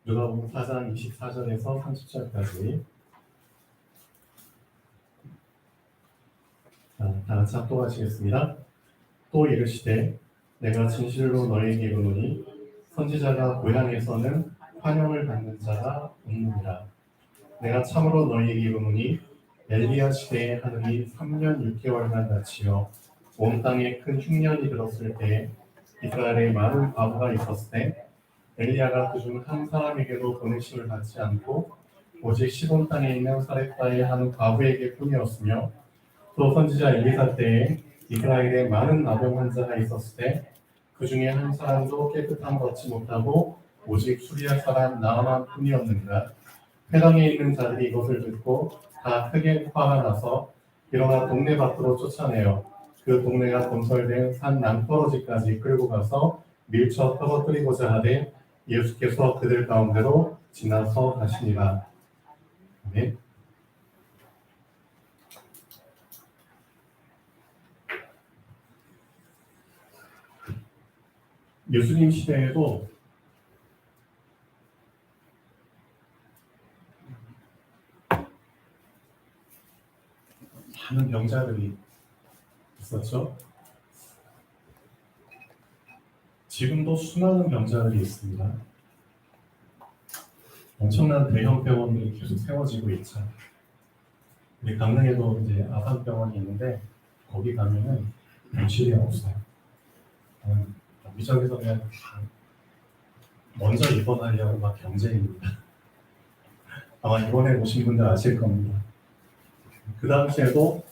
누가복음 4장 24절에서 30절까지 다 같이 합독하시겠습니다. 또 이르시되 내가 진실로 너희에게 이르노니 선지자가 고향에서는 환영을 받는 자가 없느니라. 내가 참으로 너희에게 이르노니 엘리야 시대에 하늘이 3년 6개월만 닫히어 온 땅에 큰 흉년이 들었을 때에 이스라엘에 많은 과부가 있었을 때 엘리야가 그중 한 사람에게도 보내심을 받지 않고 오직 시돈 땅에 있는 사렙다의 한 과부에게 뿐이었으며 또 선지자 엘리사 때에 이스라엘에 많은 나병 환자가 있었을 때 그 중에 한 사람도 깨끗함을 얻지 못하고 오직 수리아 사람 나아만 뿐이었느니라. 회당에 있는 자들이 이것을 듣고 다 크게 화가 나서 일어나 동네 밖으로 쫓아내어 그 동네가 건설된 산 낭떠러지까지 끌고 가서 밀쳐 떨어뜨리고자 하되 예수께서 그들 가운데로 지나서 가시니라. 아멘. 예수님 시대에도 많은 병자들이 있었죠. 지금도 수많은 병자들이 있습니다. 엄청난 대형 병원들이 계속 세워지고 있죠. 우리 강릉에도 이제 아산병원이 있는데 거기 가면은 병실이 없어요. 여기저기서 그냥 다 먼저 입원하려고 막 경쟁입니다. 아마 이번에 오신 분들 아실 겁니다. 그 당시에도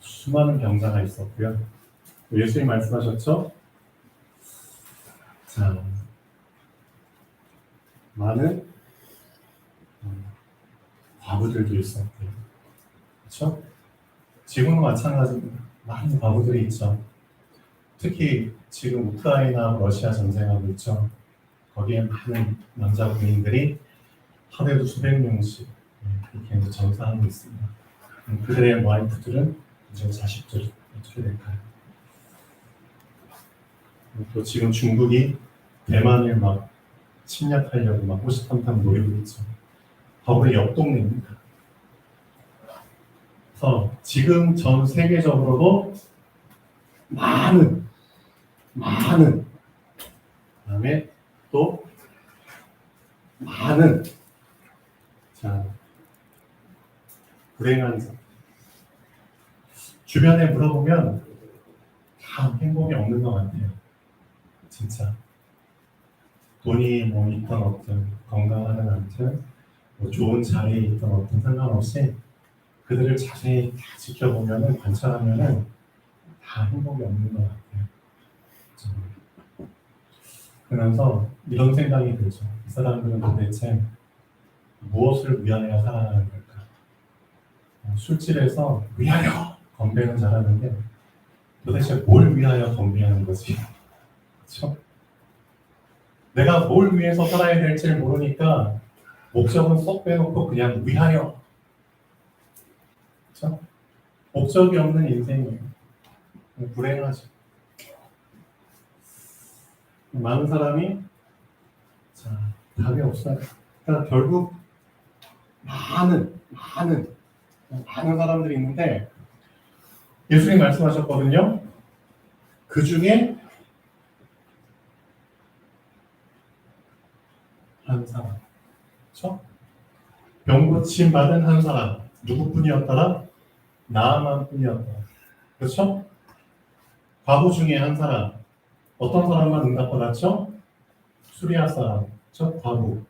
수많은 병자가 있었고요. 예수님 말씀하셨죠? 자, 많은 과부들도 있었고요. 그렇죠? 지금도 마찬가지입니다. 많은 과부들이 있죠. 특히 지금 우크라이나 러시아 전쟁하고 있죠. 거기에 많은 남자 군인들이 하루에도 수백 명씩 그렇게 이제 전사하고 있습니다. 그들의 와이프들은 이제 자식들 어떻게 될까요? 또 지금 중국이 대만을 막 침략하려고 막 호시탐탐 노리고 있죠. 바로 옆 동네입니다. 그래서 지금 전 세계적으로도 많은 그다음에 또 많은 자 불행한 자 주변에 물어보면 다 행복이 없는 것 같아요. 진짜 돈이 뭐 있던 없든 건강하든 않든 뭐 좋은 자리에 있던 없든 상관없이 그들을 자세히 다 지켜보면은 관찰하면은 다 행복이 없는 것 같아요. 그러면서 이런 생각이 들죠. 이 사람들은 도대체 무엇을 위하여 살아가는 걸까? 술집에서 위하여 건배는 잘하는데 도대체 뭘 위하여 건배하는 거지? 그렇죠? 내가 뭘 위해서 살아야 될지 모르니까 목적은 쏙 빼놓고 그냥 위하여. 그렇죠? 목적이 없는 인생이에요. 불행하죠. 많은 사람이 답이 없어요. 그러니까 결국 많은 사람들이 있는데 예수님이 말씀하셨거든요. 그 중에 한 사람, 그렇죠? 병 고침 받은 한 사람, 누구뿐이었더라? 나아만 뿐이었더라. 그렇죠? 과부 중에 한 사람, 어떤 사람만 응답받았죠? 수리아 사람, 저 과부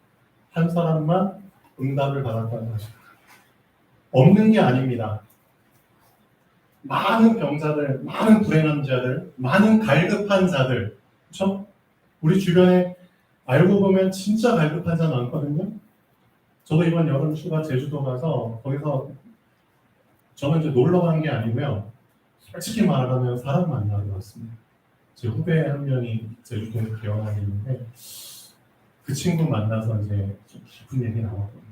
한 사람만 응답을 받았다는 것입니다. 없는 게 아닙니다. 많은 병자들, 많은 불행한 자들, 많은 갈급한 자들, 그렇죠? 우리 주변에 알고 보면 진짜 갈급한 자 많거든요. 저도 이번 여름 휴가 제주도 가서 거기서 저는 이제 놀러 간 게 아니고요. 솔직히 말하면 사람 만나러 왔습니다. 제 후배 한 명이 제주도에 개원하고 있는데 그 친구 만나서 이제 좀 깊은 얘기 나왔거든요.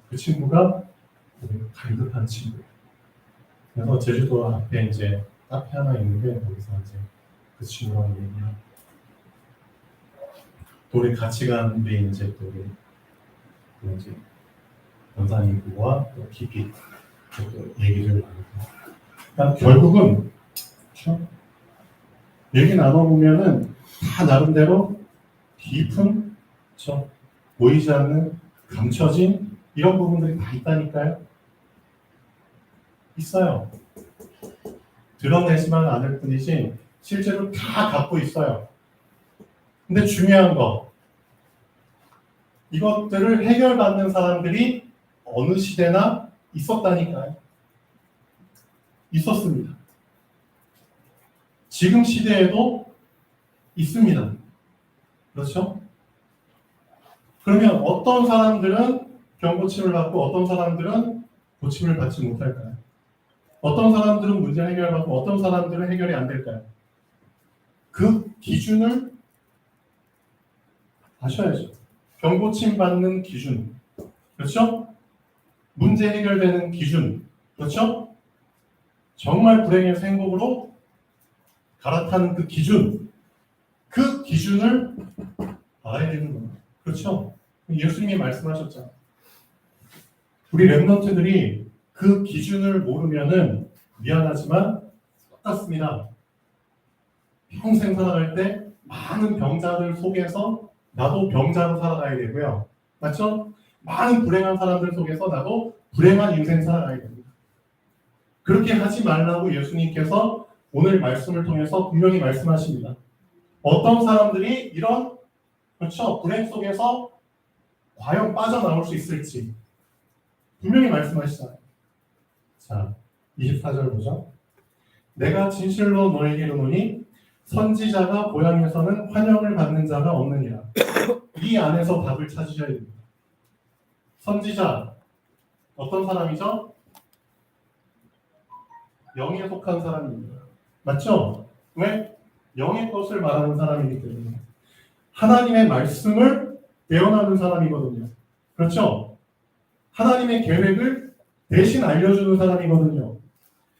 그 친구가 갈급한 친구예요. 그래서 제주도 앞에 이제 카페 하나 있는데 거기서 이제 그 친구랑 얘기하고 또 우리 같이 가는데 이제 또 우리 또 이제 원사님과 또 깊이 또 얘기를 나누고 그러니까 결국은 그렇죠? 얘기 나눠보면은 다 나름대로 깊은 그렇죠? 보이지 않는 감춰진 이런 부분들이 다 있다니까요. 있어요. 드러내지만 않을 뿐이지 실제로 다 갖고 있어요. 근데 중요한 거 이것들을 해결받는 사람들이 어느 시대나 있었다니까요. 있었습니다. 지금 시대에도 있습니다. 그렇죠? 그러면 어떤 사람들은 병고침을 받고 어떤 사람들은 고침을 받지 못할까요? 어떤 사람들은 문제 해결받고 어떤 사람들은 해결이 안 될까요? 그 기준을 아셔야죠. 병고침 받는 기준, 그렇죠? 문제 해결되는 기준, 그렇죠? 정말 불행해서 행복으로 갈아타는 그 기준을 알아야 되는 겁니다. 그렇죠? 예수님이 말씀하셨잖아요. 우리 랩런트들이 그 기준을 모르면은 미안하지만 똑같습니다. 평생 살아갈 때 많은 병자들 속에서 나도 병자로 살아가야 되고요. 맞죠? 많은 불행한 사람들 속에서 나도 불행한 인생 살아가야 됩니다. 그렇게 하지 말라고 예수님께서 오늘 말씀을 통해서 분명히 말씀하십니다. 어떤 사람들이 이런 그렇죠? 불행 속에서 과연 빠져나올 수 있을지 분명히 말씀하시잖아요. 자, 24절 보죠. 내가 진실로 너에게 이르노니 선지자가 고향에서는 환영을 받는 자가 없느니라. 이 안에서 답을 찾으셔야 됩니다. 선지자 어떤 사람이죠? 영에 속한 사람입니다. 맞죠? 왜? 영의 것을 말하는 사람이기 때문에 하나님의 말씀을 예언하는 사람이거든요. 그렇죠? 하나님의 계획을 대신 알려주는 사람이거든요.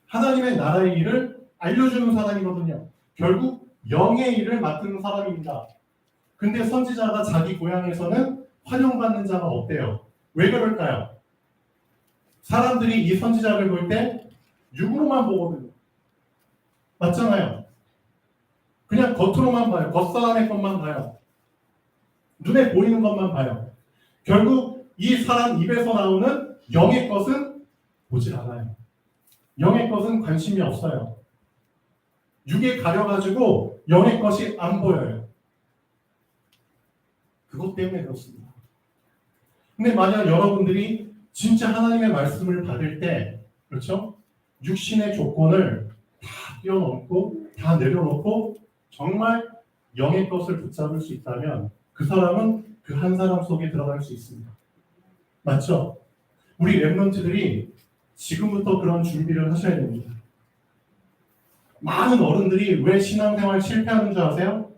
하나님의 나라의 일을 알려주는 사람이거든요. 결국 영의 일을 맡는 사람입니다. 근데 선지자가 자기 고향에서는 환영받는 자가 없대요. 왜 그럴까요? 사람들이 이 선지자를 볼 때 육으로만 보거든요. 맞잖아요. 그냥 겉으로만 봐요. 겉사람의 것만 봐요. 눈에 보이는 것만 봐요. 결국 이 사람 입에서 나오는 영의 것은 보질 않아요. 영의 것은 관심이 없어요. 육에 가려가지고 영의 것이 안 보여요. 그것 때문에 그렇습니다. 근데 만약 여러분들이 진짜 하나님의 말씀을 받을 때 그렇죠? 육신의 조건을 다 뛰어넘고 다 내려놓고 정말 영의 것을 붙잡을 수 있다면 그 사람은 그 한 사람 속에 들어갈 수 있습니다. 맞죠? 우리 랩런트들이 지금부터 그런 준비를 하셔야 됩니다. 많은 어른들이 왜 신앙생활 실패하는 줄 아세요?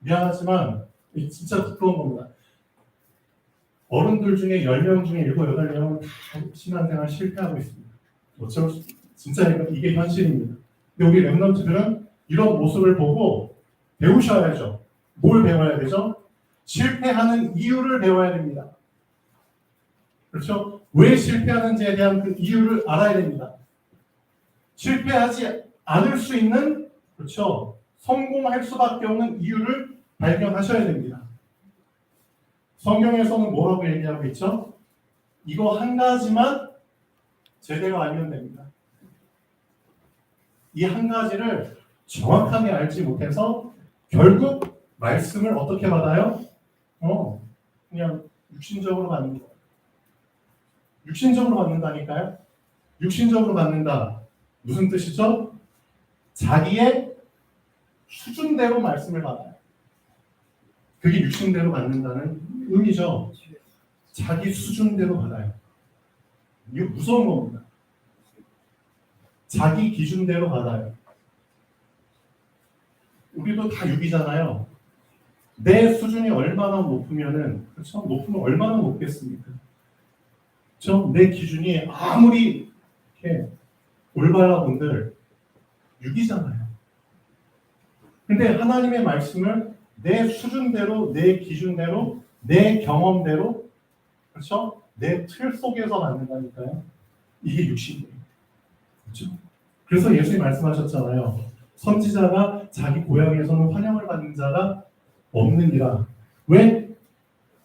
미안하지만 진짜 부끄러운 겁니다. 어른들 중에 10명 중에 7, 8명은 다 신앙생활 실패하고 있습니다. 어쩔 수 진짜 이게 현실입니다. 근데 우리 랩런트들은 이런 모습을 보고 배우셔야죠. 뭘 배워야 되죠? 실패하는 이유를 배워야 됩니다. 그렇죠? 왜 실패하는지에 대한 그 이유를 알아야 됩니다. 실패하지 않을 수 있는 그렇죠? 성공할 수밖에 없는 이유를 발견하셔야 됩니다. 성경에서는 뭐라고 얘기하고 있죠? 이거 한 가지만 제대로 알면 됩니다. 이 한 가지를 정확하게 알지 못해서 결국 말씀을 어떻게 받아요? 그냥 육신적으로 받는 거예요. 육신적으로 받는다니까요? 육신적으로 받는다. 무슨 뜻이죠? 자기의 수준대로 말씀을 받아요. 그게 육신대로 받는다는 의미죠. 자기 수준대로 받아요. 이거 무서운 겁니다. 자기 기준대로 받아요. 우리도 다 육이잖아요. 내 수준이 얼마나 높으면은 그렇죠? 높으면 얼마나 높겠습니까? 내 기준이 아무리 이렇게 올바라 분들 육이잖아요. 근데 하나님의 말씀을 내 수준대로, 내 기준대로, 내 경험대로, 그렇죠? 내 틀 속에서 만든다니까요. 이게 육신이에요. 그렇죠? 그래서 예수님이 말씀하셨잖아요. 선지자가 자기 고향에서는 환영을 받는 자가 없느니라. 왜?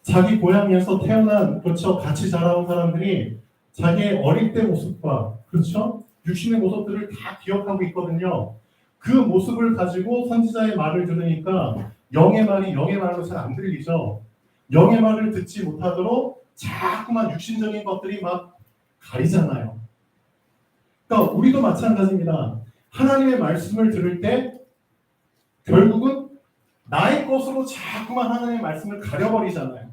자기 고향에서 태어난, 그렇죠? 같이 자라온 사람들이 자기의 어릴 때 모습과, 그렇죠? 육신의 모습들을 다 기억하고 있거든요. 그 모습을 가지고 선지자의 말을 들으니까 영의 말이 영의 말로 잘 안 들리죠. 영의 말을 듣지 못하도록 자꾸만 육신적인 것들이 막 가리잖아요. 그러니까 우리도 마찬가지입니다. 하나님의 말씀을 들을 때 결국은 나의 것으로 자꾸만 하나님의 말씀을 가려버리잖아요.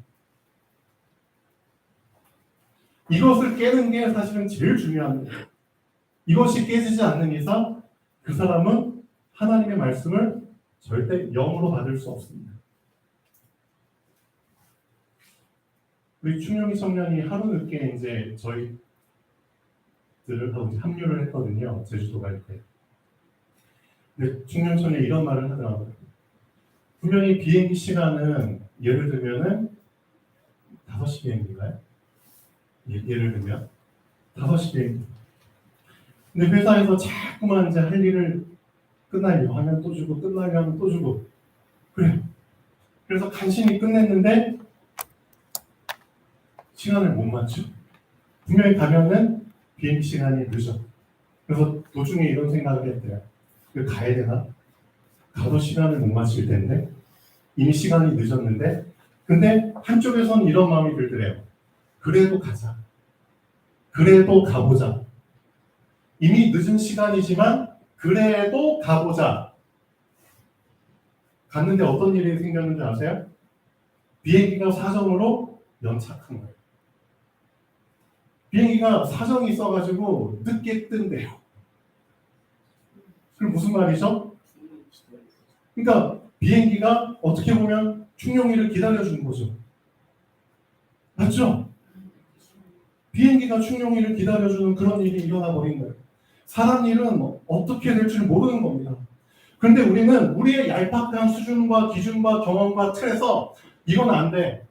이것을 깨는 게 사실은 제일 중요합니다. 이것이 깨지지 않는 이상 그 사람은 하나님의 말씀을 절대 영으로 받을 수 없습니다. 우리 충영이 청년이 하루 늦게 이제 저희들을 하고 합류를 했거든요. 제주도 갈 때. 근데 충영 청년이 이런 말을 하더라고요. 분명히 비행기 시간은 예를 들면은 5시 비행기인가요? 예를 들면 5시 비행기. 근데 회사에서 자꾸만 이제 할 일을 끝나려 하면 또 주고 끝나려 하면 또 주고 그래. 그래서 간신히 끝냈는데 시간을 못 맞춰. 분명히 가면은 비행기 시간이 늦어. 그래서 도중에 이런 생각을 했대요. 가야 되나? 가도 시간을 못 맞출 텐데 이미 시간이 늦었는데 근데 한쪽에서는 이런 마음이 들더래요. 그래도 가자. 그래도 가보자. 이미 늦은 시간이지만 그래도 가보자. 갔는데 어떤 일이 생겼는지 아세요? 비행기가 사정으로 연착한 거예요. 비행기가 사정이 있어가지고 늦게 뜬대요. 그럼 무슨 말이죠? 그러니까 비행기가 어떻게 보면 충용이를 기다려주는 거죠. 맞죠? 비행기가 충용이를 기다려주는 그런 일이 일어나 버린 거예요. 사람 일은 어떻게 될 줄 모르는 겁니다. 그런데 우리는 우리의 얄팍한 수준과 기준과 경험과 틀에서 이건 안 돼.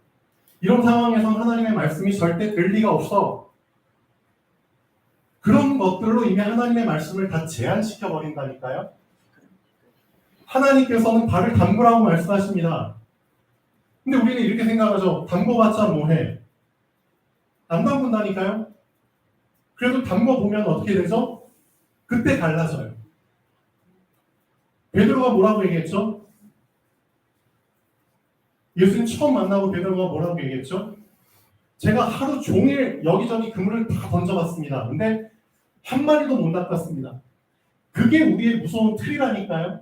이런 상황에선 하나님의 말씀이 절대 될 리가 없어. 그런 것들로 이미 하나님의 말씀을 다 제한시켜 버린다니까요. 하나님께서는 발을 담그라고 말씀하십니다. 근데 우리는 이렇게 생각하죠. 담궈봤자 뭐해? 안 담근다니까요. 그래도 담궈보면 어떻게 되죠? 그때 달라져요. 베드로가 뭐라고 얘기했죠? 예수님 처음 만나고 베드로가 뭐라고 얘기했죠? 제가 하루 종일 여기저기 그물을 다 던져봤습니다. 근데 한 마리도 못 낚았습니다. 그게 우리의 무서운 틀이라니까요.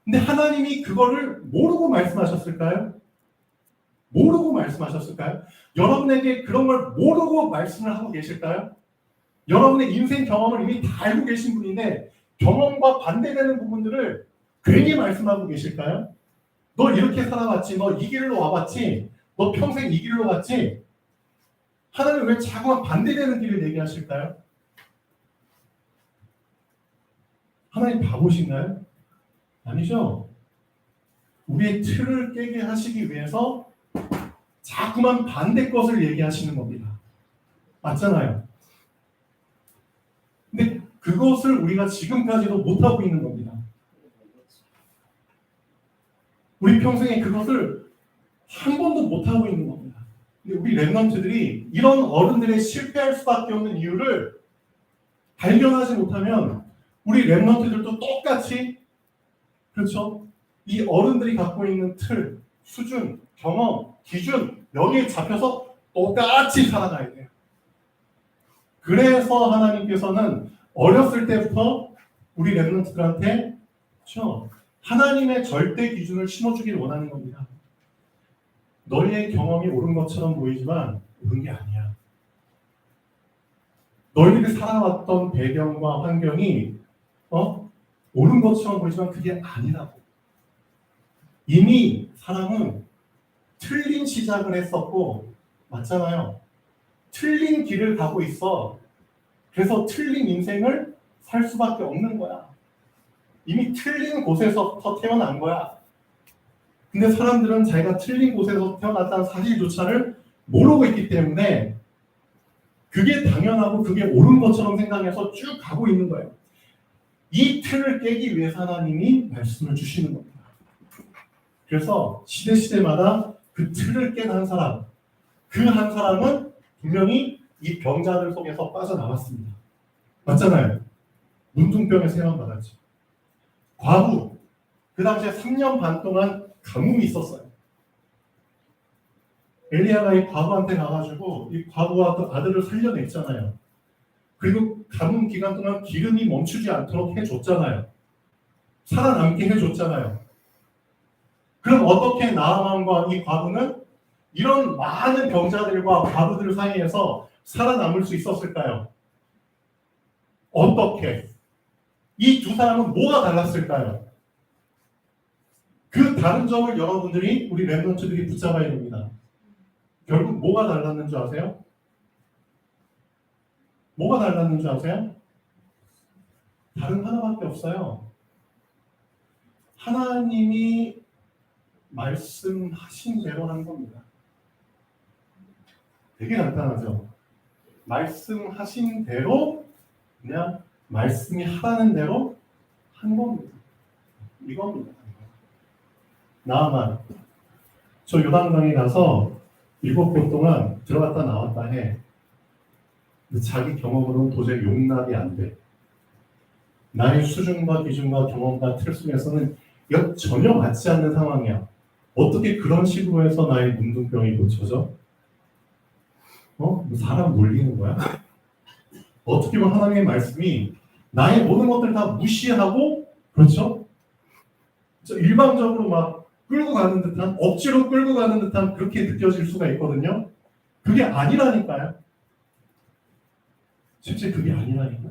근데 하나님이 그거를 모르고 말씀하셨을까요? 모르고 말씀하셨을까요? 여러분에게 그런 걸 모르고 말씀을 하고 계실까요? 여러분의 인생 경험을 이미 다 알고 계신 분인데 경험과 반대되는 부분들을 괜히 말씀하고 계실까요? 너 이렇게 살아봤지, 너 이 길로 와봤지, 너 평생 이 길로 갔지. 하나님 왜 자꾸만 반대되는 길을 얘기하실까요? 하나님 바보신가요? 아니죠. 우리의 틀을 깨게 하시기 위해서 자꾸만 반대 것을 얘기하시는 겁니다. 맞잖아요. 근데 그것을 우리가 지금까지도 못하고 있는 겁니다. 우리 평생에 그것을 한 번도 못하고 있는 겁니다. 근데 우리 랩런트들이 이런 어른들의 실패할 수밖에 없는 이유를 발견하지 못하면 우리 랩런트들도 똑같이 그렇죠? 이 어른들이 갖고 있는 틀, 수준, 경험, 기준 여기에 잡혀서 똑같이 살아가야 돼요. 그래서 하나님께서는 어렸을 때부터 우리 랩런트들한테 그렇죠? 하나님의 절대 기준을 심어주길 원하는 겁니다. 너희의 경험이 옳은 것처럼 보이지만 옳은 게 아니야. 너희들이 살아왔던 배경과 환경이 옳은 것처럼 보이지만 그게 아니라고. 이미 사람은 틀린 시작을 했었고 맞잖아요. 틀린 길을 가고 있어. 그래서 틀린 인생을 살 수밖에 없는 거야. 이미 틀린 곳에서부터 태어난 거야. 근데 사람들은 자기가 틀린 곳에서 태어났다는 사실조차를 모르고 있기 때문에 그게 당연하고 그게 옳은 것처럼 생각해서 쭉 가고 있는 거예요. 이 틀을 깨기 위해서 하나님이 말씀을 주시는 겁니다. 그래서 시대마다 그 틀을 깬 한 사람, 그 한 사람은 분명히 이 병자들 속에서 빠져나왔습니다. 맞잖아요. 문둥병에 세움받았죠. 과부, 그 당시에 3년 반 동안 가뭄이 있었어요. 엘리야가 이 과부한테 가가지고 이 과부와 그 아들을 살려냈잖아요. 그리고 가뭄 기간 동안 기름이 멈추지 않도록 해줬잖아요. 살아남게 해줬잖아요. 그럼 어떻게 나아만과 이 과부는 이런 많은 병자들과 과부들 사이에서 살아남을 수 있었을까요? 어떻게? 이 두 사람은 뭐가 달랐을까요? 그 다른 점을 여러분들이 우리 랩런트들이 붙잡아야 됩니다. 결국 뭐가 달랐는 줄 아세요? 뭐가 달랐는 줄 아세요? 다른 하나밖에 없어요. 하나님이 말씀하신 대로 한 겁니다. 되게 간단하죠? 말씀하신 대로 그냥 말씀이 하라는 대로 한 겁니다. 이겁니다. 나아만 저 요단강에 가서 7곳 동안 들어갔다 나왔다 해. 자기 경험으로는 도저히 용납이 안 돼. 나의 수준과 기준과 경험과 틀 속에서는 이거 전혀 맞지 않는 상황이야. 어떻게 그런 식으로 해서 나의 문둥병이 고쳐져? 사람 몰리는 거야? 어떻게 보면 하나님의 말씀이 나의 모든 것들을 다 무시하고, 그렇죠? 일방적으로 막 끌고 가는 듯한, 억지로 끌고 가는 듯한 그렇게 느껴질 수가 있거든요. 그게 아니라니까요. 실제 그게 아니라니까.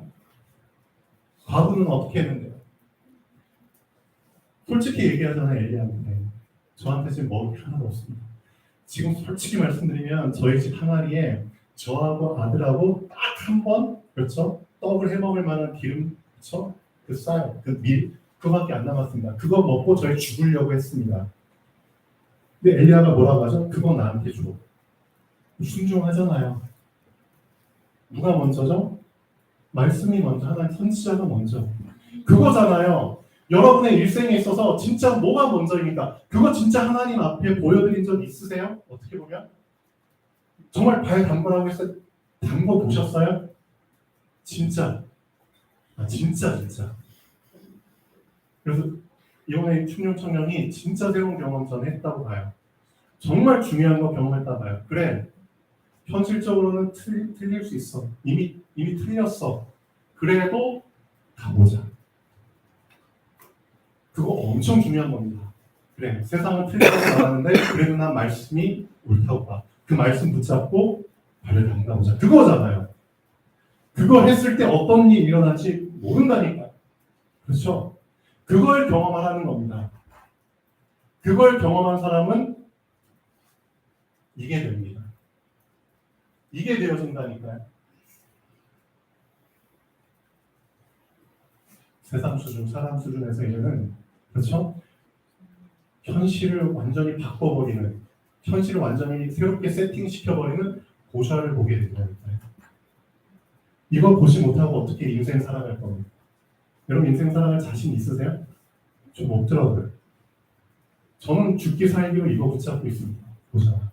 과부는 어떻게 했는데요? 솔직히 얘기하잖아요, 엘리야한테. 저한테 지금 먹을 게 하나도 없습니다. 지금 솔직히 말씀드리면 저희 집 항아리에 저하고 아들하고 딱 한 번, 그렇죠? 떡을 해먹을 만한 기름, 그렇죠? 그 쌀, 그 밀, 그거밖에 안 남았습니다. 그거 먹고 저희 죽으려고 했습니다. 근데 엘리야가 뭐라고 하죠? 그거 나한테 줘. 순종하잖아요. 누가 먼저죠? 말씀이 먼저, 하나님 선지자가 먼저. 그거잖아요. 여러분의 일생에 있어서 진짜 뭐가 먼저입니까? 그거 진짜 하나님 앞에 보여드린 적 있으세요? 어떻게 보면? 정말 발 담그라고 해서 담궈 보셨어요? 진짜. 진짜. 그래서 이번에 충룡 청년이 진짜 새로운 경험 전에 했다고 봐요. 정말 중요한 거 경험했다고 봐요. 그래. 현실적으로는 틀릴 수 있어. 이미 틀렸어. 그래도 가보자. 그거 엄청 중요한 겁니다. 그래, 세상은 틀리다고 말하는데 그래도 난 말씀이 옳다고 봐. 그 말씀 붙잡고 발을 담가보자. 그거잖아요. 그거 했을 때 어떤 일이 일어날지 모른다니까. 그렇죠? 그걸 경험하라는 겁니다. 그걸 경험한 사람은 이게 됩니다. 이게 되어진다니까요. 세상 수준, 사람 수준에서 이제는, 그렇죠? 현실을 완전히 바꿔버리는, 현실을 완전히 새롭게 세팅시켜버리는 고샤를 보게 된다니까요. 이거 보지 못하고 어떻게 인생 살아갈 겁니까? 여러분 인생 살아갈 자신 있으세요? 좀 없더라고요. 저는 죽기 살기로 이거 붙잡고 있습니다. 고샤.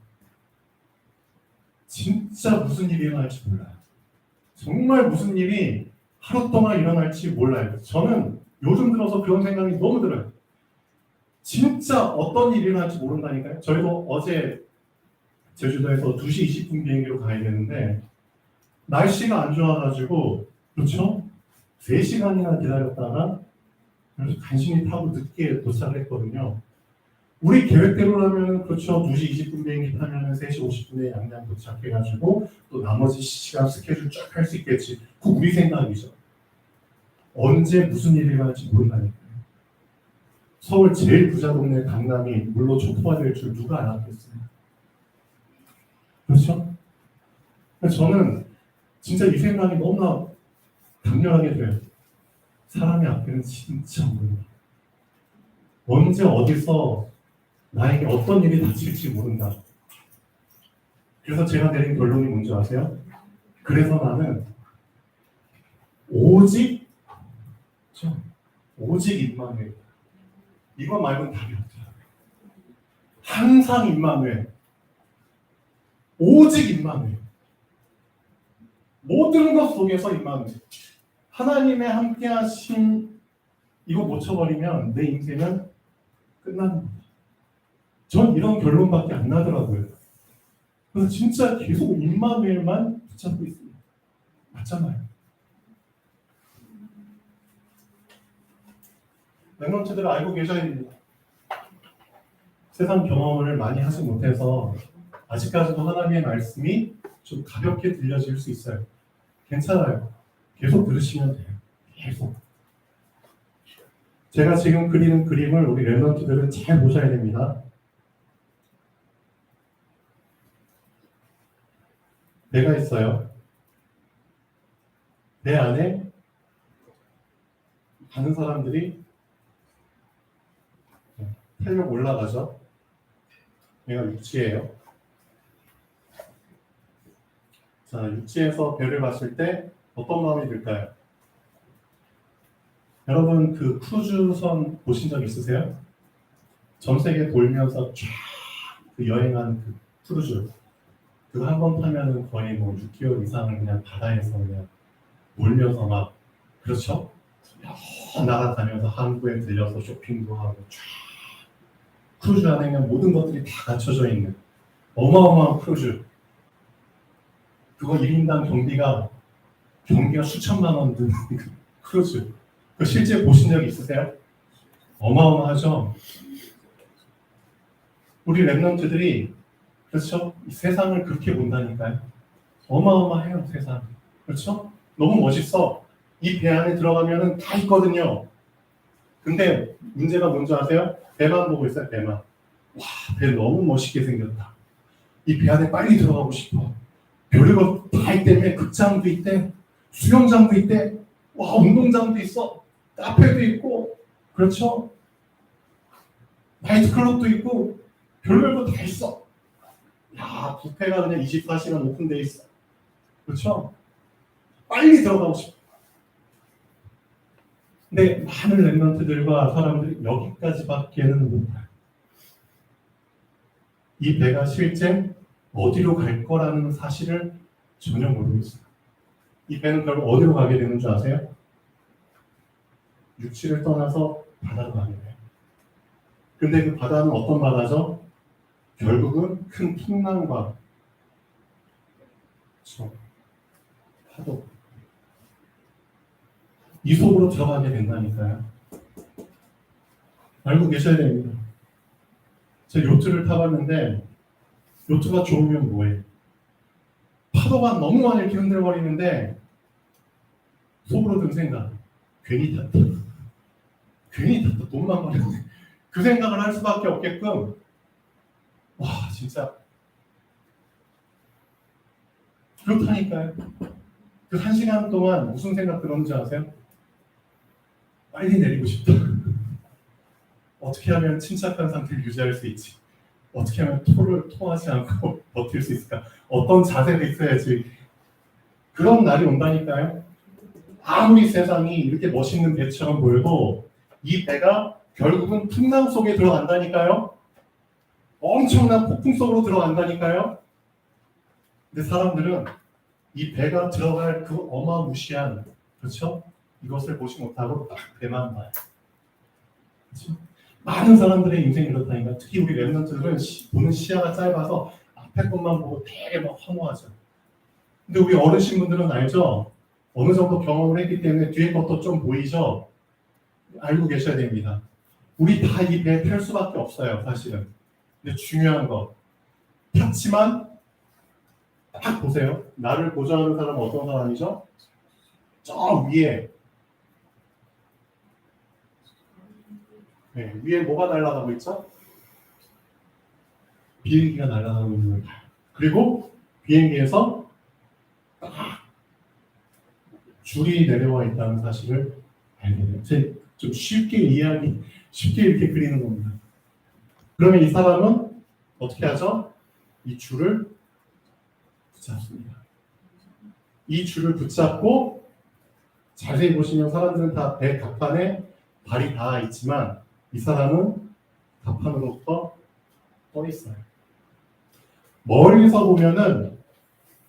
진짜 무슨 일이 일어날지 몰라요. 정말 무슨 일이 하루 동안 일어날지 몰라요. 저는 요즘 들어서 그런 생각이 너무 들어요. 진짜 어떤 일이 일어날지 모른다니까요. 저희도 어제 제주도에서 2시 20분 비행기로 가야 되는데 날씨가 안 좋아가지고, 그렇죠? 3시간이나 기다렸다가 간신히 타고 늦게 도착을 했거든요. 우리 계획대로라면, 그렇죠, 2시 20분 비행기 타면 3시 50분에 양양 도착해가지고 또 나머지 시간 스케줄 쫙 할 수 있겠지. 그 우리 생각이죠. 언제 무슨 일이 일어날지 모른다니까요. 서울 제일 부자 동네 강남이 물로 촉포가 될 줄 누가 알았겠어요. 그렇죠? 저는 진짜 이 생각이 너무나 강렬하게 돼요. 사람의 앞에는 진짜 모른다. 언제 어디서 나에게 어떤 일이 닥칠지 모른다. 그래서 제가 내린 결론이 뭔지 아세요? 그래서 나는 오직 임마누엘. 이거 말고는 답이 없더라고요. 항상 임마누엘. 오직 임마누엘. 모든 것 속에서 임마누엘. 하나님의 함께하심 이거 놓쳐버리면 내 인생은 끝나는 겁니다. 전 이런 결론밖에 안 나더라고요. 그래서 진짜 계속 임마누엘만 붙잡고 있습니다. 맞잖아요. 맹론체들을 알고 계셔야 됩니다. 세상 경험을 많이 하지 못해서 아직까지도 하나님의 말씀이 좀 가볍게 들려질 수 있어요. 괜찮아요. 계속 들으시면 돼요. 계속. 제가 지금 그리는 그림을 우리 랩런트들은 잘 보셔야 됩니다. 내가 있어요. 내 안에 많은 사람들이 탄력 올라가죠. 내가 육지예요. 자, 육지에서 별을 봤을 때 어떤 마음이 들까요? 여러분 그 크루즈선 보신 적 있으세요? 전 세계 돌면서 쫙 그 여행하는 그 크루즈 그거 한 번 타면은 거의 뭐 6개월 이상을 그냥 바다에서 그냥 놀면서 막 그렇죠? 여러 나라 다녀서 항구에 들려서 쇼핑도 하고 쫙 크루즈 안에는 모든 것들이 다 갖춰져 있는 어마어마한 크루즈. 그거 1인당 경비가 수천만 원 드는 그 크루즈. 그 실제 보신 적 있으세요? 어마어마하죠? 우리 랩런트들이 그렇죠? 이 세상을 그렇게 본다니까요. 어마어마해요, 세상. 그렇죠? 너무 멋있어. 이 배 안에 들어가면은 다 있거든요. 근데 문제가 뭔지 아세요? 배만 보고 있어요, 배만. 와, 배 너무 멋있게 생겼다. 이 배 안에 빨리 들어가고 싶어. 별의거 다 있다며. 극장도 있대, 수영장도 있대, 와, 운동장도 있어, 카페도 있고, 그렇죠? 나이트클럽도 있고, 별별거 다 있어. 야, 뷔페가 그냥 24시간 오픈돼 있어. 그렇죠? 빨리 들어가고 싶어. 근데 많은 랩런트들과 사람들이 여기까지밖에는 못 가요. 이 배가 실제 어디로 갈 거라는 사실을 전혀 모르고 있어요. 이 배는 결국 어디로 가게 되는 줄 아세요? 육지를 떠나서 바다로 가게 돼요. 근데 그 바다는 어떤 바다죠? 결국은 큰 풍랑과 파도 이 속으로 들어가게 된다니까요. 알고 계셔야 됩니다. 제가 요트를 타봤는데 요트가 좋으면 뭐해? 파도가 너무 많이 이렇게 흔들거리는데 속으로 든 생각 괜히 탔다. 돈만 버렸네. 그 생각을 할 수밖에 없게끔 와 진짜 그렇다니까요. 그 1시간 동안 무슨 생각 들었는지 아세요? 빨리 내리고 싶다. 어떻게 하면 침착한 상태를 유지할 수 있지? 어떻게 하면 토하지 않고 버틸 수 있을까? 어떤 자세가 있어야지 그런 날이 온다니까요. 아무리 세상이 이렇게 멋있는 배처럼 보여도 이 배가 결국은 풍랑 속에 들어간다니까요. 엄청난 폭풍 속으로 들어간다니까요. 근데 사람들은 이 배가 들어갈 그 어마무시한 그렇죠? 이것을 보지 못하고 딱 배만 봐요. 그렇죠? 많은 사람들의 인생이 그렇다니까. 특히 우리 랩런트들은 보는 시야가 짧아서 앞에 것만 보고 되게 막 허무하죠. 근데 우리 어르신분들은 알죠? 어느 정도 경험을 했기 때문에 뒤에 것도 좀 보이죠? 알고 계셔야 됩니다. 우리 다 이 배 탈 수밖에 없어요, 사실은. 근데 중요한 거 탔지만 딱 보세요. 나를 보좌하는 사람은 어떤 사람이죠? 저 위에 네, 위에 뭐가 날아가고 있죠? 비행기가 날아가고 있는 거예요. 그리고 비행기에서 줄이 내려와 있다는 사실을 알게 돼요. 좀 쉽게 쉽게 이렇게 그리는 겁니다. 그러면 이 사람은 어떻게 하죠? 이 줄을 붙잡습니다. 이 줄을 붙잡고 자세히 보시면 사람들은 다 배 갑판에 발이 닿아 있지만 이 사람은 갑판으로부터 떠 있어요. 멀리서 보면은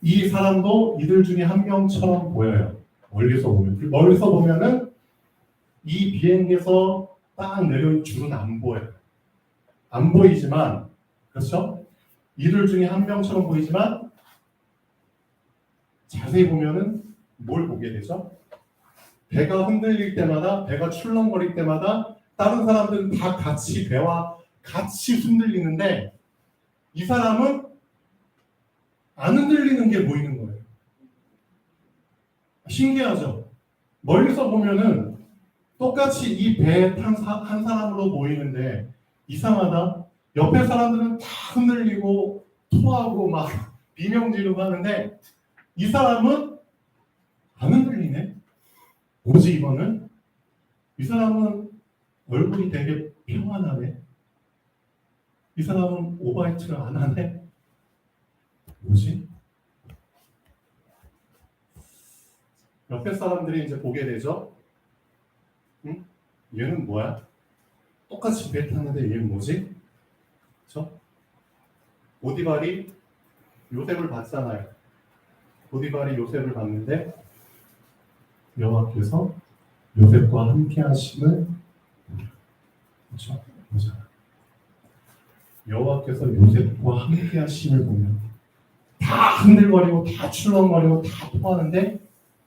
이 사람도 이들 중에 한 명처럼 보여요. 멀리서 보면은 이 비행기에서 딱 내려온 줄은 안 보여요. 안 보이지만, 그렇죠? 이들 중에 한 명처럼 보이지만 자세히 보면은 뭘 보게 되죠? 배가 흔들릴 때마다, 배가 출렁거릴 때마다 다른 사람들은 다 같이 배와 같이 흔들리는데 이 사람은 안 흔들리는 게 보이는 거예요. 신기하죠? 멀리서 보면은 똑같이 이 배에 탄 한 사람으로 보이는데 이상하다. 옆에 사람들은 다 흔들리고 토하고 막 비명 지르고 하는데 이 사람은 안 흔들리네. 뭐지 이거는? 이 사람은 얼굴이 되게 평안하네. 이 사람은 오바이트를 안 하네. 뭐지? 옆에 사람들이 이제 보게 되죠. 응? 얘는 뭐야? 똑같이 배 탔는데 얘는 뭐지? 그렇죠? 보디발이 요셉을 봤잖아요. 보디발이 요셉을 봤는데 여호와께서 요셉과 함께 하심을 그렇죠? 보잖아요. 여호와께서 요셉과 함께 하심을 보면 다 흔들거리고 다 출렁거리고 다 토하는데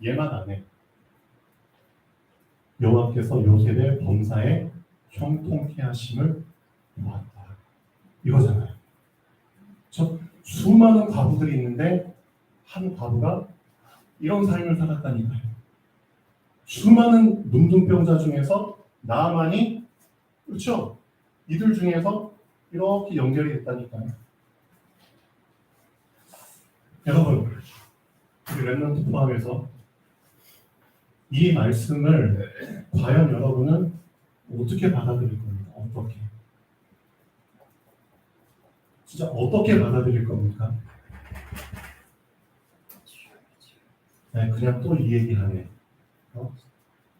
얘만 안 해. 여호와께서 요셉의 범사에 형통케 하심을 보았다. 이거잖아요. 수많은 과부들이 있는데 한 과부가 이런 삶을 살았다니까요. 수많은 문둥병자 중에서 나아만이 그렇죠? 이들 중에서 이렇게 연결이 됐다니까요. 여러분, 우리 랩런트 포함해서 이 말씀을 과연 여러분은 어떻게 받아들일 겁니까? 어떻게? 진짜 어떻게 받아들일 겁니까? 네, 그냥 또 이 얘기하네.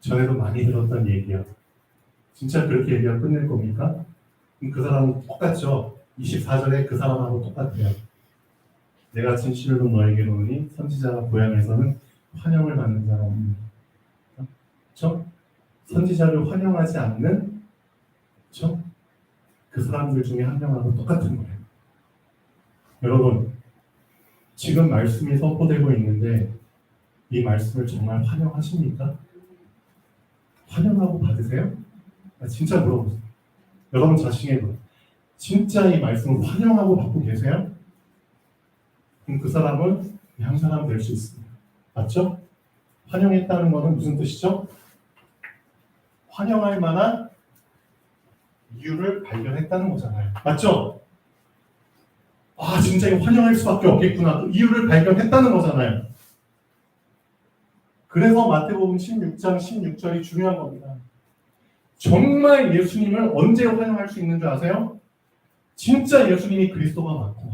전에도 많이 들었던 얘기야. 진짜 그렇게 얘기하고 끝낼 겁니까? 그 사람은 똑같죠. 24절에 그 사람하고 똑같아요. 내가 진실로 너에게 이르노니 선지자가 고향에서는 환영을 받는 자가 없느니라. 그렇죠? 선지자를 환영하지 않는 그렇죠? 그 사람들 중에 한 명하고 똑같은 거예요. 여러분, 지금 말씀이 선포되고 있는데 이 말씀을 정말 환영하십니까? 환영하고 받으세요? 진짜 물어보세요. 여러분 자신에게 진짜 이 말씀을 환영하고 받고 계세요? 그럼 그 사람은 한 사람 될 수 있습니다. 맞죠? 환영했다는 것은 무슨 뜻이죠? 환영할 만한 이유를 발견했다는 거잖아요. 맞죠? 아, 진짜 이거 환영할 수밖에 없겠구나. 그 이유를 발견했다는 거잖아요. 그래서 마태복음 16장 16절이 중요한 겁니다. 정말 예수님을 언제 환영할 수 있는 줄 아세요? 진짜 예수님이 그리스도가 맞고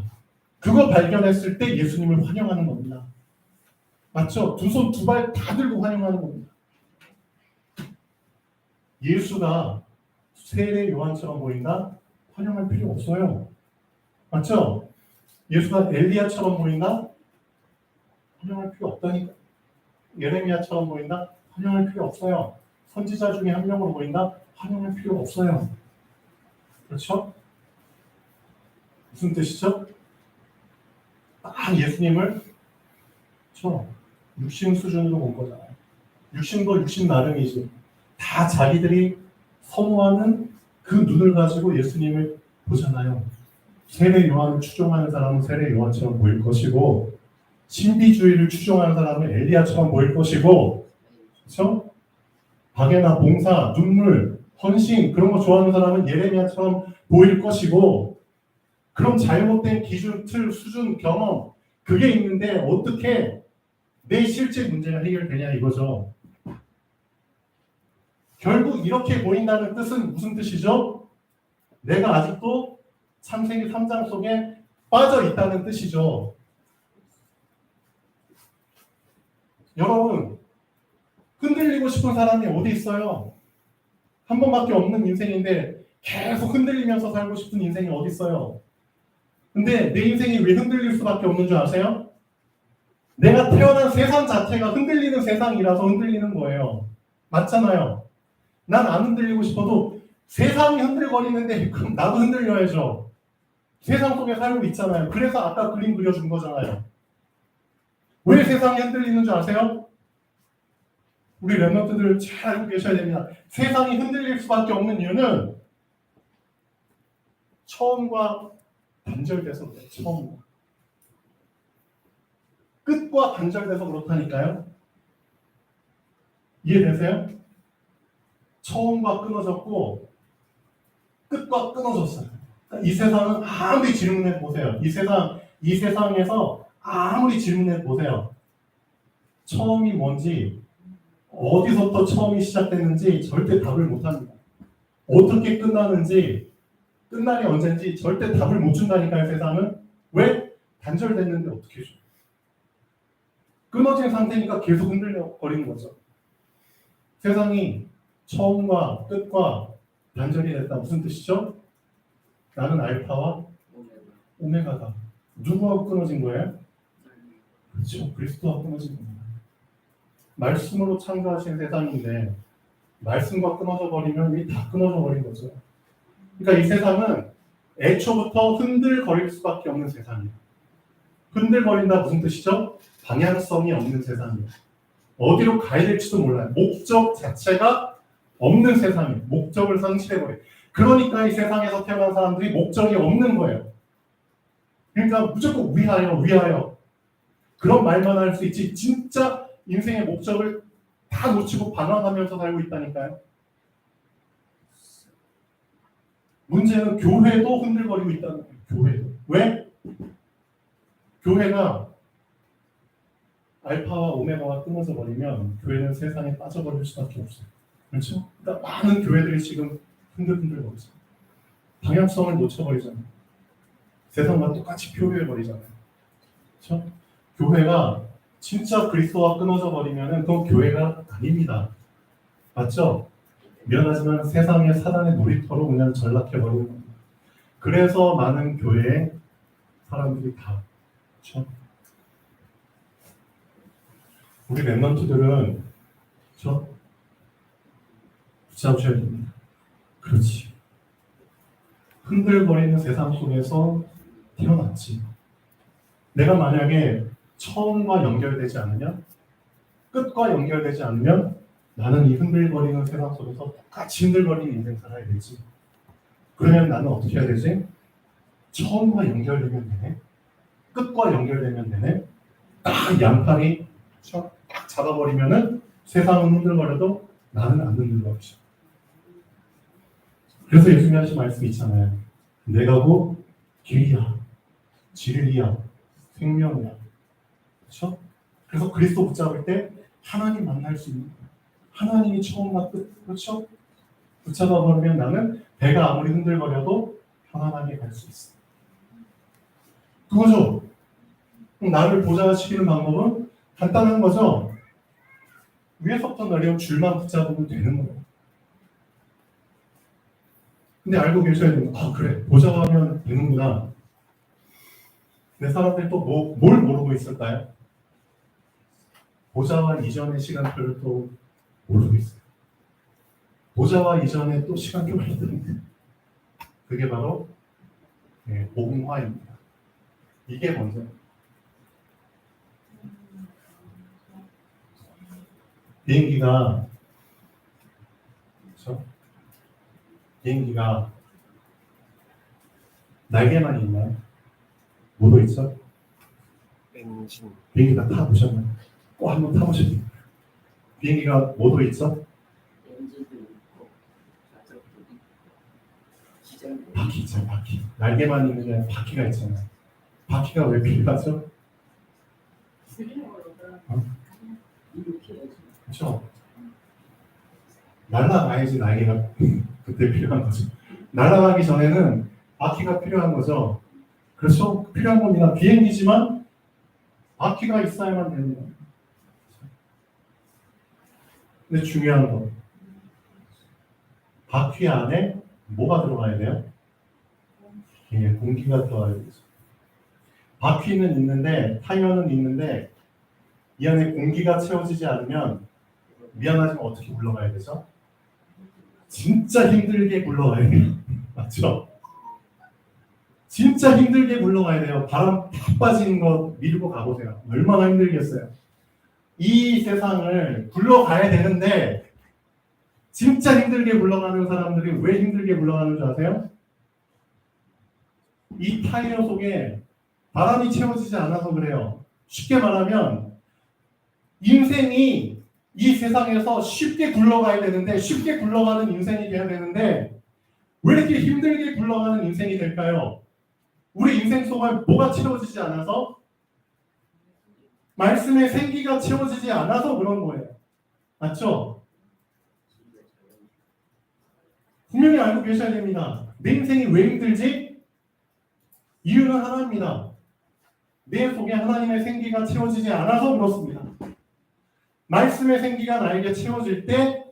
그거 발견했을 때 예수님을 환영하는 겁니다. 맞죠? 두 손 두 발 다 들고 환영하는 겁니다. 예수가 세례 요한처럼 보인다? 환영할 필요 없어요. 맞죠? 예수가 엘리야처럼 보인다? 환영할 필요 없다니까. 예레미야처럼 보인다? 환영할 필요 없어요. 선지자 중에 한 명으로 보인다? 환영할 필요 없어요. 그렇죠? 무슨 뜻이죠? 딱 예수님을 육신 수준으로 본 거잖아요. 육신도 육신 나름이지. 다 자기들이 선호하는 그 눈을 가지고 예수님을 보잖아요. 세례 요한을 추종하는 사람은 세례 요한처럼 보일 것이고 신비주의를 추종하는 사람은 엘리야처럼 보일 것이고 그렇죠? 박애나 봉사, 눈물, 헌신 그런 거 좋아하는 사람은 예레미야처럼 보일 것이고 그런 잘못된 기준, 틀, 수준, 경험 그게 있는데 어떻게 내 실제 문제가 해결되냐 이거죠. 결국 이렇게 보인다는 뜻은 무슨 뜻이죠? 내가 아직도 창세기 3장 속에 빠져 있다는 뜻이죠. 여러분, 흔들리고 싶은 사람이 어디 있어요? 한 번밖에 없는 인생인데 계속 흔들리면서 살고 싶은 인생이 어디 있어요? 근데 내 인생이 왜 흔들릴 수밖에 없는 줄 아세요? 내가 태어난 세상 자체가 흔들리는 세상이라서 흔들리는 거예요. 맞잖아요. 난 안 흔들리고 싶어도 세상이 흔들거리는데 그럼 나도 흔들려야죠. 세상 속에 살고 있잖아요. 그래서 아까 그림 그려준 거잖아요. 왜 세상이 흔들리는 줄 아세요? 우리 랩런트들 잘 알고 계셔야 됩니다. 세상이 흔들릴 수밖에 없는 이유는 처음과 단절돼서 그래요. 처음과 끝과 단절돼서 그렇다니까요. 이해되세요? 처음과 끊어졌고 끝과 끊어졌어요. 그러니까 이 세상은 아무리 질문해 보세요. 이 세상에서 아무리 질문해 보세요. 처음이 뭔지 어디서부터 처음이 시작됐는지 절대 답을 못합니다. 어떻게 끝나는지 끝날이 언젠지 절대 답을 못 준다니까요. 세상은. 왜? 단절됐는데 어떻게 줘? 끊어진 상태니까 계속 흔들려버리는 거죠. 세상이 처음과 끝과 단절이 됐다. 무슨 뜻이죠? 나는 알파와 오메가다. 누구하고 끊어진 거예요? 그렇죠. 그리스도와 끊어진 겁니다. 말씀으로 창조하신 세상인데 말씀과 끊어져 버리면 이미 다 끊어져 버린 거죠. 그러니까 이 세상은 애초부터 흔들거릴 수밖에 없는 세상이에요. 흔들거린다 무슨 뜻이죠? 방향성이 없는 세상이에요. 어디로 가야 될지도 몰라요. 목적 자체가 없는 세상이에요. 목적을 상실해버려요. 그러니까 이 세상에서 태어난 사람들이 목적이 없는 거예요. 그러니까 무조건 위하여. 그런 말만 할 수 있지 진짜 인생의 목적을 다 놓치고 방황하면서 살고 있다니까요. 문제는 교회도 흔들거리고 있다는 거예요. 교회도. 왜? 교회가 알파와 오메가가 끊어져 버리면 교회는 세상에 빠져버릴 수밖에 없어요. 그렇죠? 그러니까 많은 교회들이 지금 흔들흔들거리죠. 방향성을 놓쳐버리잖아요. 세상과 똑같이 표류해버리잖아요. 그렇죠? 교회가 진짜 그리스도와 끊어져 버리면 그건 교회가 아닙니다. 맞죠? 미안하지만 세상의 사단의 놀이터로 그냥 전락해버리는 겁니다. 그래서 많은 교회에 사람들이 다 그렇죠? 우리 랩런트들은 그렇죠? 붙잡으셔야 됩니다. 그렇지. 흔들거리는 세상 속에서 태어났지. 내가 만약에 처음과 연결되지 않으면 끝과 연결되지 않으면 나는 이 흔들거리는 세상 속에서 똑같이 흔들거리는 인생 살아야 되지. 그러면 나는 어떻게 해야 되지? 처음과 연결되면 되네. 끝과 연결되면 되네. 딱 양팔이 딱 잡아버리면은 세상은 흔들거려도 나는 안 흔들거리죠. 그래서 예수님이 하신 말씀이 있잖아요. 내가 곧 길이야, 진리야, 생명이야. 그렇죠? 그래서 그리스도 붙잡을 때 하나님 만날 수 있는 거예요. 하나님이 처음과 끝, 그렇죠? 붙잡아 버리면 나는 배가 아무리 흔들거려도 편안하게 갈 수 있어. 그거죠. 나를 보좌시키는 방법은 간단한 거죠. 위에서부터 내려온 줄만 붙잡으면 되는 거예요. 근데 알고 계셔야 되는 거. 아 그래 보좌하면 되는구나. 내 사람들이 또 뭘 모르고 있을까요? 보좌와 이전의 시간표를 또 모르고 있어요. 보좌와 이전에 또 시간표가 있는데 그게 바로 복음화입니다. 이게 먼저 비행기가 그렇죠? 비행기가 날개만 있나요? 모두 있죠? 엔진. 비행기 다 타보셨나요? 꼭 한번 타보셔야 돼요. 비행기가 모두 있죠? 엔진도 있고 바퀴 있잖아요. 바퀴. 날개만 있는 게 아니라 바퀴가 있잖아요. 바퀴가 왜 필요하죠? 그렇죠? 날아가야지 날개가 그때 필요한 거죠. 날아가기 전에는 바퀴가 필요한 거죠. 그렇죠? 필요한 겁니다. 비행기지만 바퀴가 있어야만 되는 거예요. 근데 중요한 건 바퀴 안에 뭐가 들어가야 돼요? 예, 공기가 들어가야 되죠. 바퀴는 있는데 타이어는 있는데 이 안에 공기가 채워지지 않으면 미안하지만 어떻게 굴러가야 되죠? 진짜 힘들게 굴러가야 돼요. 맞죠? 진짜 힘들게 굴러가야 돼요. 바람 다 빠지는 거 밀고 가보세요. 얼마나 힘들겠어요. 이 세상을 굴러가야 되는데 진짜 힘들게 굴러가는 사람들이 왜 힘들게 굴러가는 줄 아세요? 이 타이어 속에 바람이 채워지지 않아서 그래요. 쉽게 말하면 인생이 이 세상에서 쉽게 굴러가야 되는데 쉽게 굴러가는 인생이 돼야 되는데 왜 이렇게 힘들게 굴러가는 인생이 될까요? 우리 인생 속에 뭐가 채워지지 않아서? 말씀의 생기가 채워지지 않아서 그런 거예요. 맞죠? 분명히 알고 계셔야 됩니다. 내 인생이 왜 힘들지? 이유는 하나입니다. 내 속에 하나님의 생기가 채워지지 않아서 그렇습니다. 말씀의 생기가 나에게 채워질 때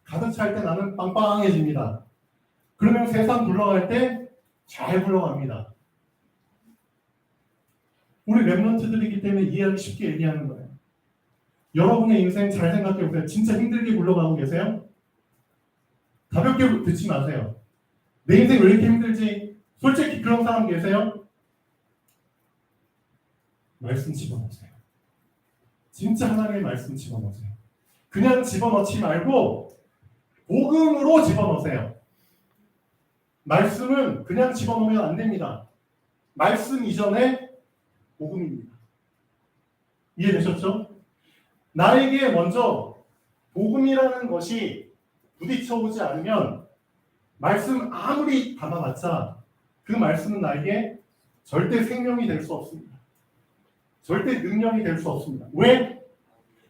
가득 찰 때 나는 빵빵해집니다. 그러면 세상 굴러갈 때 잘 굴러갑니다. 우리 랩런트들이기 때문에 이해하기 쉽게 얘기하는 거예요. 여러분의 인생 잘 생각해 보세요. 진짜 힘들게 굴러가고 계세요? 가볍게 듣지 마세요. 내 인생 왜 이렇게 힘들지? 솔직히 그런 사람 계세요? 말씀 집어넣으세요. 진짜 하나님의 말씀 집어넣으세요. 그냥 집어넣지 말고 복음으로 집어넣으세요. 말씀은 그냥 집어넣으면 안 됩니다. 말씀 이전에 복음입니다. 이해되셨죠? 나에게 먼저 복음이라는 것이 부딪혀오지 않으면 말씀 아무리 담아봤자 그 말씀은 나에게 절대 생명이 될 수 없습니다. 절대 능력이 될 수 없습니다. 왜?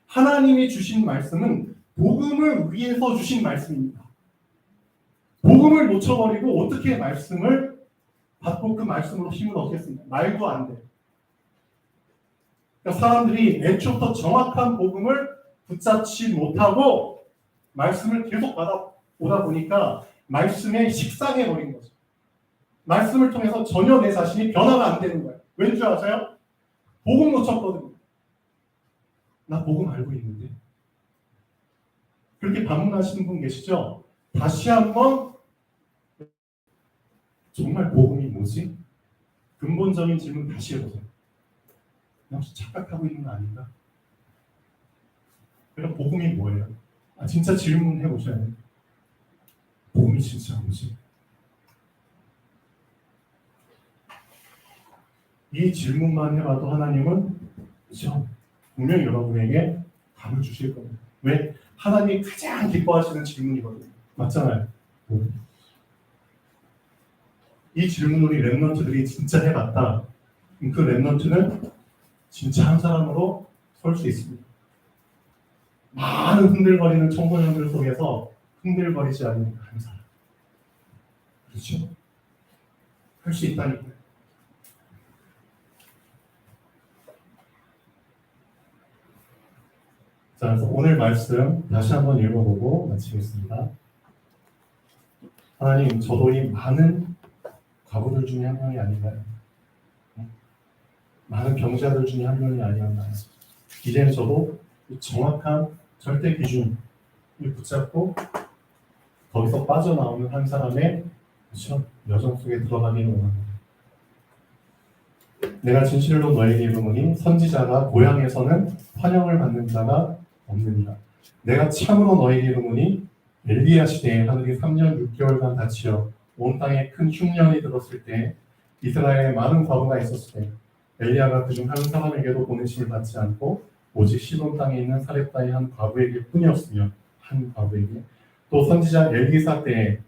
하나님이 주신 말씀은 복음을 위해서 주신 말씀입니다. 복음을 놓쳐버리고 어떻게 말씀을 받고 그 말씀으로 힘을 얻겠습니까? 말도 안 돼. 그러니까 사람들이 애초부터 정확한 복음을 붙잡지 못하고 말씀을 계속 받아오다 보니까 말씀에 식상해버린 거죠. 말씀을 통해서 전혀 내 자신이 변화가 안 되는 거예요. 왠지 아세요? 복음 놓쳤거든요. 나 복음 알고 있는데. 그렇게 반문하시는 분 계시죠? 다시 한번 정말 복음이 뭐지? 근본적인 질문 다시 해보세요. 나 혹시 착각하고 있는 거 아닌가? 그럼 복음이 뭐예요? 진짜 질문해 보셔야 돼요. 복음이 진짜 뭐지? 이 질문만 해봐도 하나님은 그렇죠? 분명히 여러분에게 답을 주실 겁니다. 왜? 하나님이 가장 기뻐하시는 질문이거든요. 맞잖아요. 이 질문을 우리 랩런트들이 진짜 해봤다. 그 랩런트는 진짜 한 사람으로 설 수 있습니다. 많은 흔들거리는 청소년들 속에서 흔들거리지 않는 한 사람. 그렇죠? 할 수 있다니까요. 자, 그래서 오늘 말씀 다시 한번 읽어보고 마치겠습니다. 하나님, 저도 이 많은 과부들 중에 한 명이 아닌가요? 많은 병자들 중에 한 명이 아니었나요? 이제는 저도 정확한 절대 기준을 붙잡고 거기서 빠져나오는 한 사람의 여정 속에 들어가기를 원합니다. 내가 진실로 너에게 이르노니 선지자가 고향에서는 환영을 받는 자가 없느니라. 내가 참으로 너에게 이르노니 엘리야 시대에 하늘이 3년 6개월간 닫히어 온 땅에 큰 흉년이 들었을 때 이스라엘에 많은 과부가 있었을 때 엘리야가 그중 한 사람에게도 보내심을 받지 않고 오직 시돈 땅에 있는 사렙다의 한 과부에게 뿐이었으며 한 과부에게 또 선지자 엘기사 때에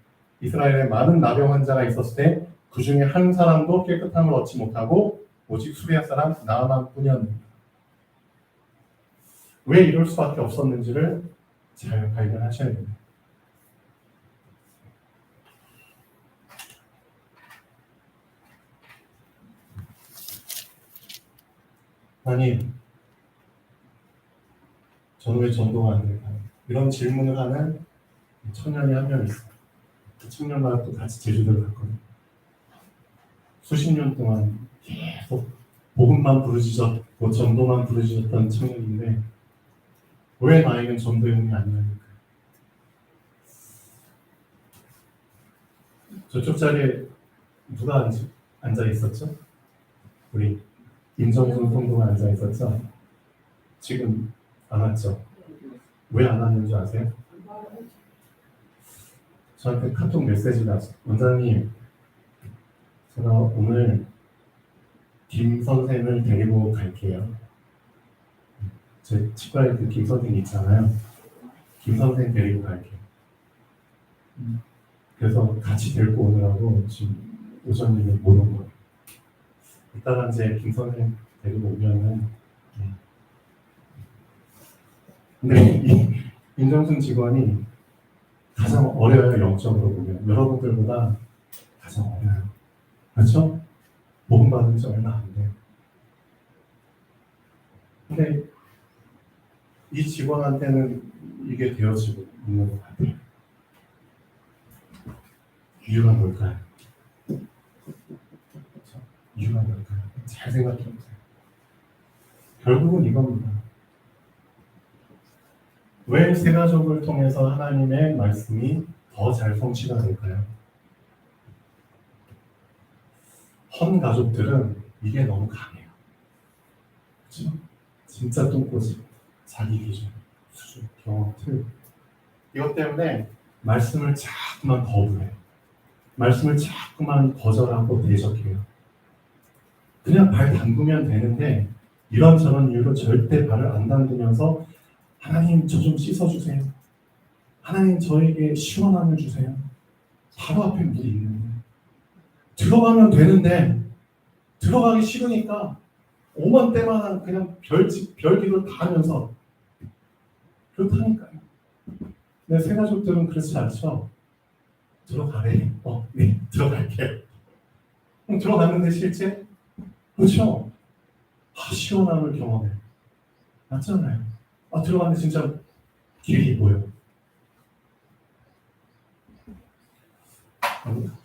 이스라엘에 많은 나병 환자가 있었을 때 그 중에 한 사람도 깨끗함을 얻지 못하고 오직 수리아 사람 나아만 뿐이었습니다. 왜 이럴 수밖에 없었는지를 잘 발견하셔야 됩니다. 하나님, 저는 왜 전도가 안 될까요? 이런 질문을 하는 청년이 한 명 있어요. 그 청년과 또 같이 제주도를 갔거든요. 수십 년 동안 계속 복음만 부르짖었고 전도만 부르짖었던 청년인데 왜 나에겐 전도의 운이 아니냐니까. 저쪽 자리에 누가 앉아 있었죠? 우리 임정순 성도가 앉아 있었죠? 지금 안 왔죠? 왜 안 왔는지 아세요? 저한테 카톡 메시지가 왔어요. 원장님, 제가 오늘 김 선생을 데리고 갈게요. 제 치과에 그 김 선생 있잖아요. 김 선생 데리고 갈게요. 그래서 같이 데리고 오느라고 지금 오전에 못 온 거예요. 이따가 이제 김 선생 데리고 오면은 근데 이 임정순 직원이 가장 어려요. 영적으로 보면 여러분들보다 가장 어려요. 그렇죠? 복음 받은 지 얼마 안 돼요. 근데 이 직원한테는 이게 되어지고 있는 것 같아요. 이유가 뭘까요? 그렇죠? 이유가 뭘까요? 잘 생각해 보세요. 결국은 이겁니다. 왜 세가족을 통해서 하나님의 말씀이 더 잘 성취가 될까요? 헌 가족들은 이게 너무 강해요. 그렇죠? 진짜 똥꼬집, 자기 기준, 수준, 경험, 틀. 이것 때문에 말씀을 자꾸만 거부해요. 말씀을 자꾸만 거절하고 대적해요. 그냥 발 담그면 되는데 이런저런 이유로 절대 발을 안 담그면서 하나님 저 좀 씻어주세요. 하나님 저에게 시원함을 주세요. 바로 앞에 물이 있는데 들어가면 되는데 들어가기 싫으니까 오만 때마다 그냥 별기도 다 하면서 그렇다니까요. 근데 새가족들은 그렇지 않죠. 들어가래. 네, 들어갈게요. 그럼 들어갔는데 실제? 그렇죠. 시원함을 경험해. 맞잖아요. 들어갔는데 진짜 길이 보여.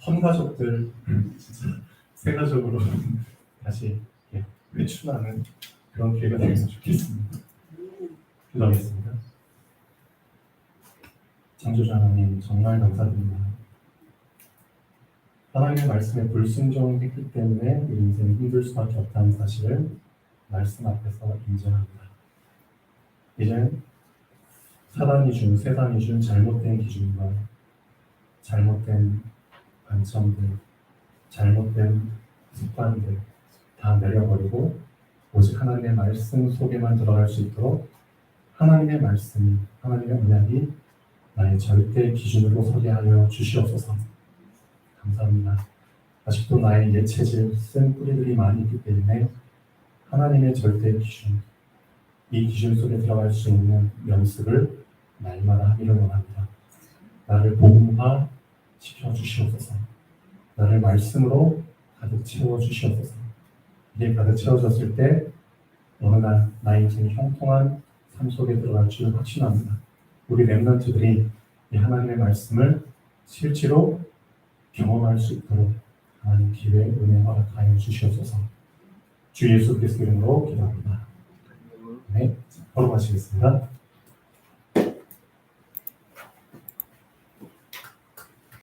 헌가족들 진짜 새가족으로 다시 회춘하는 그런 기회가 되면 좋겠습니다. 기도하겠습니다. 창조주 하나님 정말 감사드립니다. 하나님의 말씀에 불순종했기 때문에 우리 인생이 힘들 수밖에 없다는 사실을 말씀 앞에서 인정합니다. 이제 사단이 준, 세상이 준 잘못된 기준과 잘못된 관점들, 잘못된 습관들 다 내려버리고 오직 하나님의 말씀 속에만 들어갈 수 있도록 하나님의 말씀이, 하나님의 언약이 나의 절대 기준으로 서게 하여 주시옵소서. 감사합니다. 아직도 나의 예체질, 쓴 뿌리들이 많이 있기 때문에 하나님의 절대 기준, 이 기준 속에 들어갈 수 있는 연습을 날마다 하기를 원합니다. 나를 복음화 시켜 주시옵소서. 나를 말씀으로 가득 채워 주시옵소서. 이게 가득 채워졌을 때 어느 날 나의 인생이 형통한 삶 속에 들어갈 줄 확신합니다. 우리 렘넌트들이 이 하나님의 말씀을 실제로 경험할 수 있도록 하나님 기회, 은혜 허락하여 주시옵소서. 주 예수 그리스도 이름으로 기도합니다. 네, 걸어가시겠습니다.